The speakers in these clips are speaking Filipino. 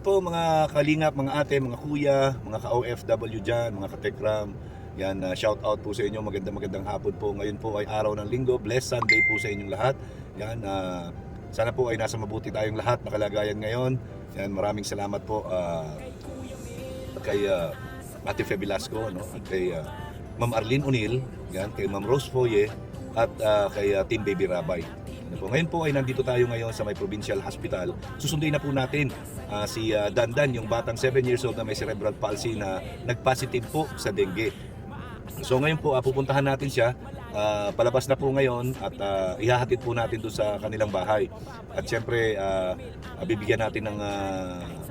po mga kalingap, mga ate, mga kuya, mga ka-OFW dyan, mga ka-Tekram. Yan, shout out po sa inyo, magandang hapon po. Ngayon po ay araw ng linggo, blessed Sunday po sa inyong lahat. Yan, sana po ay nasa mabuti tayong lahat na kalagayan ngayon. Yan, maraming salamat po kay Ate Fe Velasco, no? At kay Ma'am Arlene O'Neill, yan, kay Ma'am Rose Foye, at kay Team Baby Rabay. Ngayon po ay nandito tayo ngayon sa may Provincial Hospital. Susunduin na po natin si Dandan, yung batang 7 years old na may cerebral palsy na nag-positive po sa dengue. So ngayon po pupuntahan natin siya. Palabas na po ngayon at ihahatid po natin doon sa kanilang bahay. At syempre bibigyan natin ng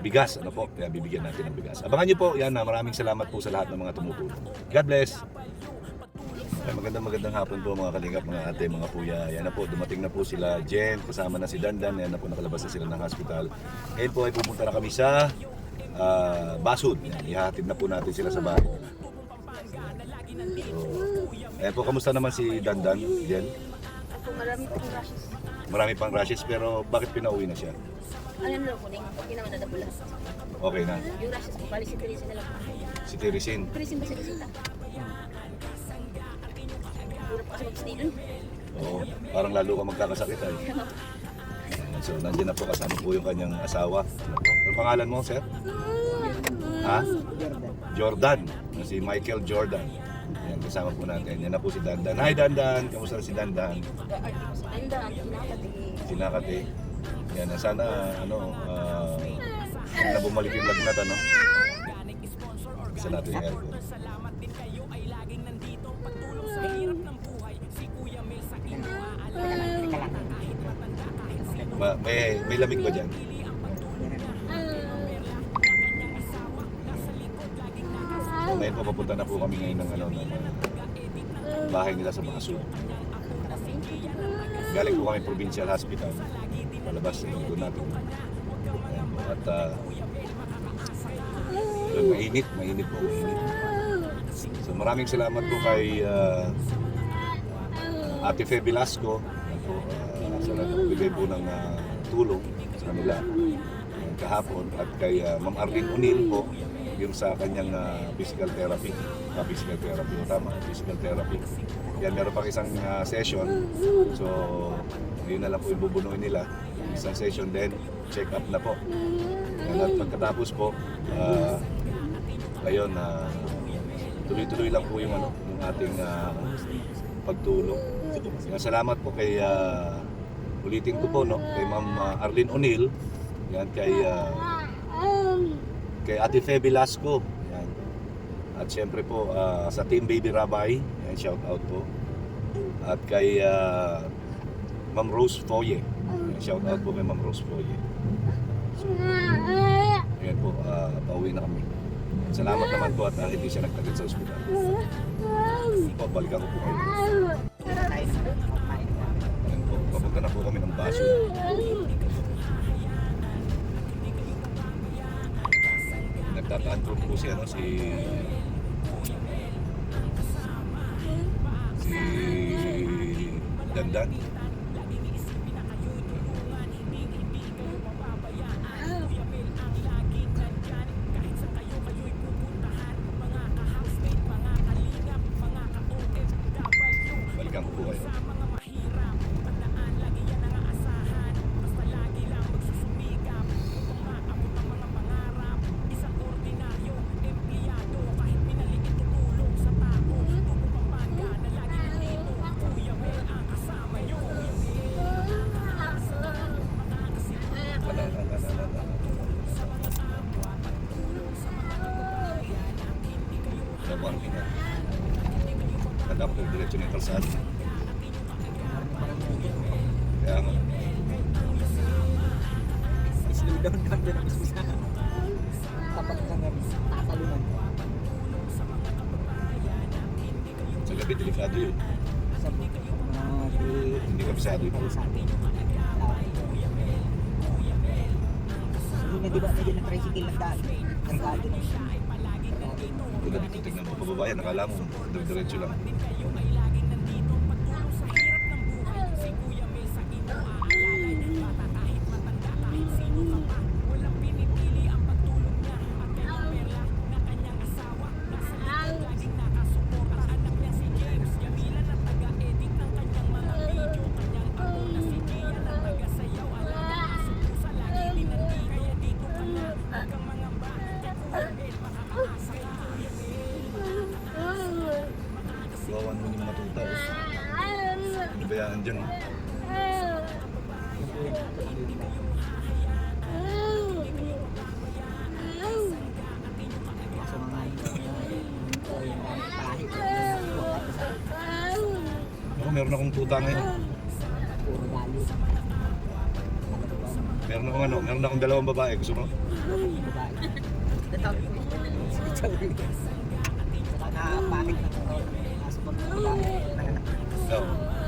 bigas, ano po? Kaya bibigyan natin ng bigas. Abangan niyo po. Yan, maraming salamat po sa lahat ng mga tumutulong. God bless. Magandang hapon po mga kalingap, mga ate, mga kuya. Yan na po, dumating na po sila Jen, kasama na si Dandan. Yan na po, nakalabas na sila ng hospital. Ngayon po ay pupunta na kami sa Basud. Yan, ihahatid na po natin sila sa bahay. So, ayan po, kamusta naman si Dandan, Jen? Marami pang rashes. Marami pang rashes, pero bakit pinauwi na siya? Alam lang po, okay naman na lahat. Okay na. Yung rashes po, bali si Teresa na lang po. Si Teresin. Teresa ba si Teresa? Hirap kasi mag-stay dun. Oo, parang lalo ka magkakasakit ay. So, nandiyan na po kasama po yung kanyang asawa. Ano pangalan mo, sir? Ha? Jordan. Si Michael Jordan. Yan, kasama po natin. Yan na po si Dandan. Hi, Dandan. Kamusta na si Dandan? Anda, kinakati. Sinakati. Yan, sana, na bumalik yung lagnat, ano? Isa natin yung aircon. May lamig ba dyan? So, ngayon po, papunta na po kami ngayon ng bahay nila sa Basud. Galing po kami Provincial Hospital. Palabas na yung doon natin. Ayan po. At mainit po. So maraming salamat po kay Ate Fe Velasco. Sa nagbigay po ng tulong sa kanila kahapon, at kay Ma'am Arlene O'Neill po yung sa kanyang physical therapy. Physical therapy. Yan, meron pang isang session. So yun na lang po yung bubunuin nila. Isang session din, check up na po. Yan, at pagkatapos po ngayon tuloy-tuloy lang po yung yung ating pagtulong. Salamat po kay ulitin ko po, no, kay Ma'am Arlene O'Neill, yan, kay Ate Fe Velasco, yan. At syempre po sa Team Baby Rabay, yan, shout out po. At kay Ma'am Rose Foye, yan, shout out po kay Ma'am Rose Foye. So, yan po, pauwi na kami. Salamat naman po at hindi siya nagtagad sa ospital. Po, balikan ko po kayo. Ayan po, papunta na po kami ng Basud. Nagtataan po si Dandan. Balikan ko po kayo. Tanda ko yung direksyon ng kalsada. Kaya nga. Slow down ka doon ang isa. Tapat ka nga, tatalunan. Sa gabi, delikado yun. Hindi kabisado yun. Hindi na diba medyo ng tricycle ng daan. Kargado na siya. Kung dito tignan mo pababayan, nakala mo, diretso lang. kung ano yung mga tuta. Oh. Ano ba yan dyan? Oh? Yung po yung nakakalimutan. Sa mga pahit. Ako, meron akong tuta ngayon. Puro lalo. Meron akong dalawang babae. Gusto mo? Babae. Natawag ko siya. Saka nakapahit ng aso pag babae. Nanganak. So,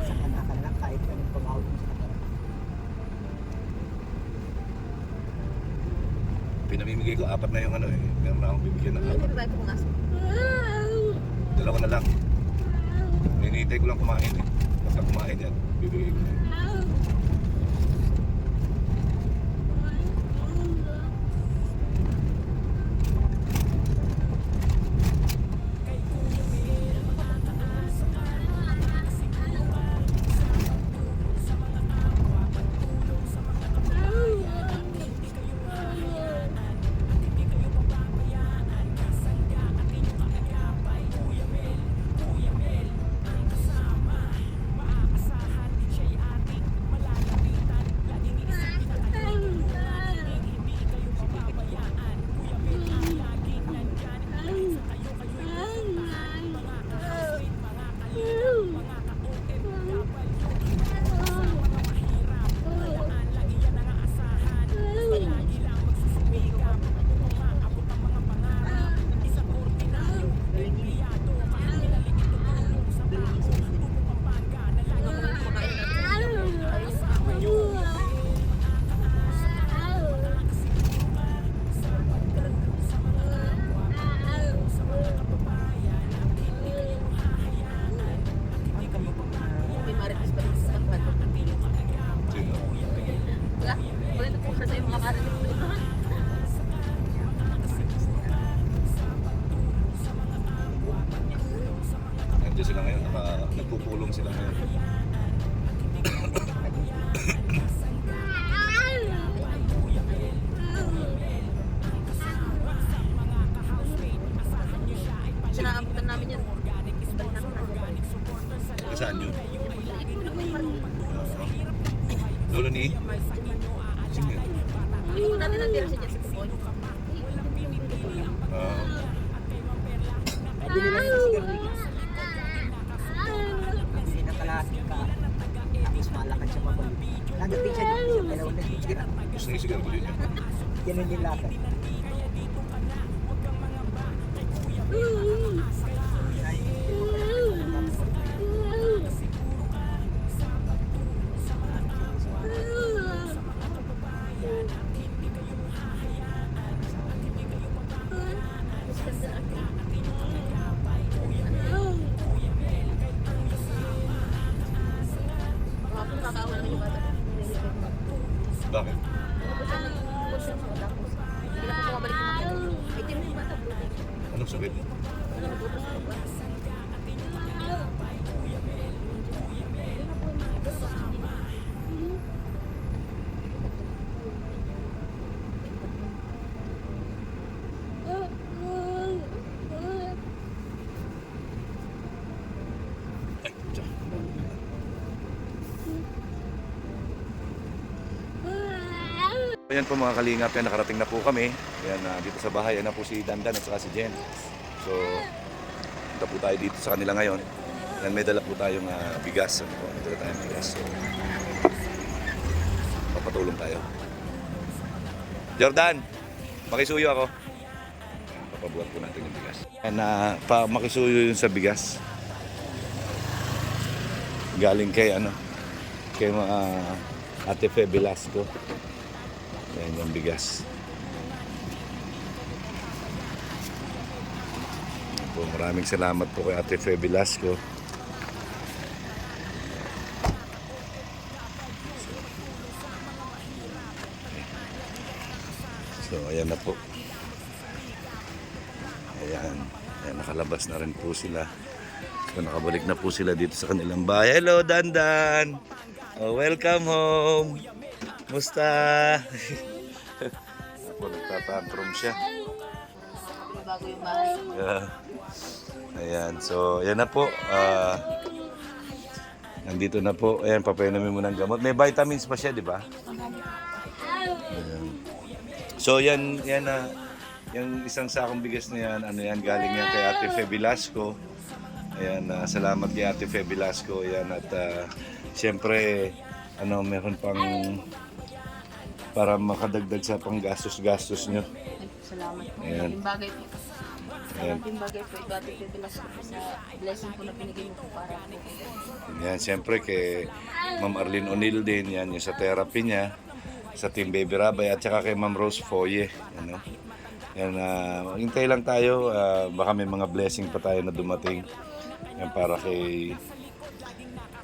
Sa anak ka lang kahit anong pag-out mo sa kanila. pinamimigay ko 4 na yung ano eh. Meron na akong bibigyan ng Ano 4. ba babae ko ngaso? Dalawa na lang. Hinihintay ko lang kumain eh. Basta kumain yan, bibigay ko na. May marites pa rin sa tagwan. Sino? Wala. Wala na po sa yung mga marites. Nandiyan sila ngayon, nagpupulong sila ngayon. Sinaabutan namin yan. Balik na naman. Saan yun? Ikaw na may marites. Lolo ni? Sino yun? Ikaw natin nandira siya dyan sa Tupoy. Bili lang yung sigarilyo. Bili na kalahati ka. Tapos malakad siya pabalik. Nadating siya dito siya. Dalawa na tira. Gusto na yung sigarilyo niya. Ganun yung lakad. Kapag kakaawa naman yung bata. Bakit? Tapos siya nagpupulong siya sa tapos. Hindi na po bumabalik yung mga ganun. Ay, di mo yung bata. Anong sakit? Ano nagpupunta sa baba? Ay, tiyan. Ayan po mga kalingap, yan, nakarating na po kami. Ayan, dito sa bahay, yan na po si Dandan at saka si Jen. So, punta po tayo dito sa kanila ngayon. Yan, may dala po tayong bigas. Ano po, may dala tayong bigas. So, papatulong tayo. Jordan, makisuyo ako. Papabuhat po natin yung bigas. Yan, makisuyo yun sa bigas. Galing kay kay mga Ate Fe Velasco. Yan yung bigas. Po, maraming salamat po kay Ate Fe Velasco. So, ayan na po. Ayan. Ayan, nakalabas na rin po sila. So, nakabalik na po sila dito sa kanilang bahay. Hello, Dandan! Oh, welcome home! Musta? Ako, nagtatantrum siya. Bago yung bahay. Ayan, so yan na po. Nandito na po. Ayan, papainumin mo ng gamot. May vitamins pa siya, di ba? Ayan. So yan na. Yung isang sakong bigas na yan, ano yan, galing yan kay Ate Fe Velasco. Ayan, salamat kay Ate Fe Velasco. Ayan, at siyempre, meron pang para makadagdag sa panggastos-gastos nyo. Salamat po. Ayan. Malaking bagay po. Ayan. Malaking bagay po. Ito Ate Pibilas ko po sa blessing po na binigay mo po para po. Yan, siyempre kay Ma'am Arlene O'Neill din, yan yung sa therapy niya, sa Team Baby Rabay, at saka kay Ma'am Rose Foye. Yan, hintay lang tayo, baka may mga blessing pa tayo na dumating. Yan para kay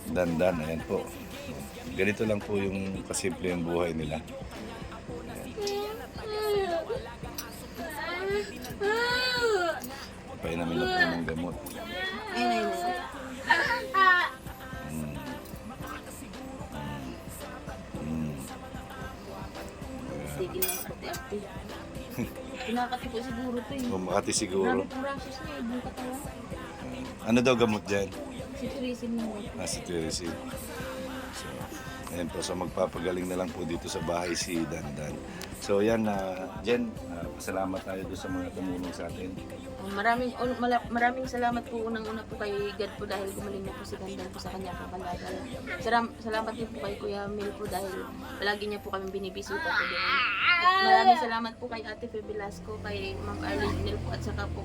Dandan, ayan po. Ganito lang po yung kasimple yung buhay nila. Painamin lang po ng gamot. Ayun. Sige lang po, Ate. Kinakati po siguro ito eh. Bumakati siguro. Marami pong rashes niya, ibang katawan. Ano daw gamot dyan? Si Therese mo. Nasa Therese. So, ayan po. So, magpapagaling na lang po dito sa bahay si Dandan. So, yan, Jen, pasalamat tayo doon sa mga tumulong sa atin. Maraming salamat po unang-una po kay God po dahil gumaling na po si Dandan po sa kanya kakalagal. Salamat din po kay Kuya Mil po dahil palagi niya po kami binibisita po din. Maraming salamat po kay Ate Fe Velasco, kay Ma'am Arlene Nil po at saka po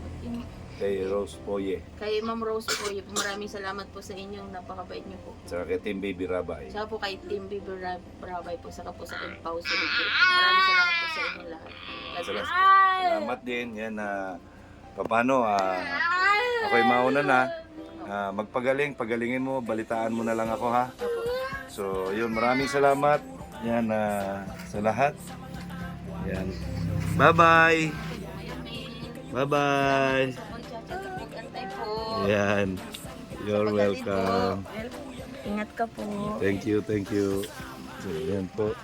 Kay Rose Poye. kay Ma'am Rose po. Maraming salamat po sa inyong napakabait niyo po. Saka kay Team Baby Rabay. Saka po kay Team Bibi Rabay po, saka po sa Pause. Maraming salamat po sa inyong lahat. God bless po. Salamat din. Yan, paano, ako'y mauna na. Pagalingin mo, balitaan mo na lang ako, ha? So, yun, maraming salamat. Yan, sa lahat. Yan. Bye-bye! Bye-bye! Antay po. Yan. You're welcome. Ingat ka po. Thank you, thank you. So, yan po.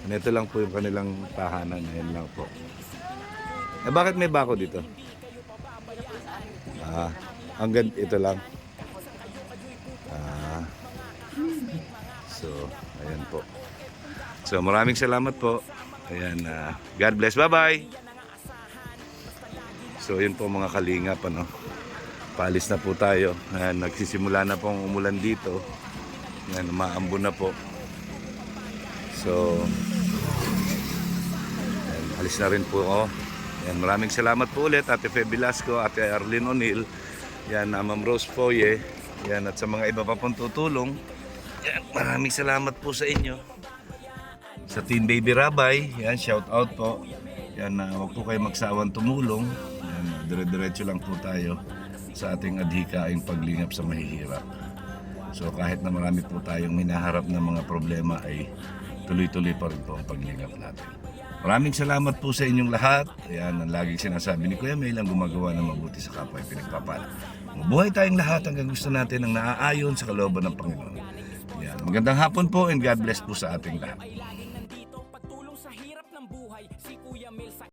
Ito lang po yung kanilang tahanan. Yan lang po. Bakit may bako dito? Hanggang ito lang. So, ayan po. So, maraming salamat po. Ayan, God bless. Bye-bye! So, yun po mga kalingap, Paalis na po tayo. Ayan, nagsisimula na pong umulan dito. Ayan, umaambon na po. So, ayan, alis na rin po ako. Ayan, maraming salamat po ulit, Ate Fe Velasco, Ate Arlene O'Neill, yan, Ma'am Rose Foye, yan, at sa mga iba pa pong tutulong. Yan, maraming salamat po sa inyo. Sa Team Baby Rabay, yan, shout out po. Yan, huwag po kayo magsawang tumulong. Yan, dire-diretso lang po tayo sa ating adhikaing paglingap sa mahihirap. So kahit na marami po tayong minaharap na mga problema ay tuloy-tuloy pa rin po ang paglingap natin. Maraming salamat po sa inyong lahat. Ayan, ang laging sinasabi ni Kuya Mel, ang gumagawa ng mabuti sa kapwa ay pinagpapala. Mabuhay tayong lahat hanggang gusto natin ang naaayon sa kalooban ng Panginoon. Ayan, magandang hapon po and God bless po sa ating lahat.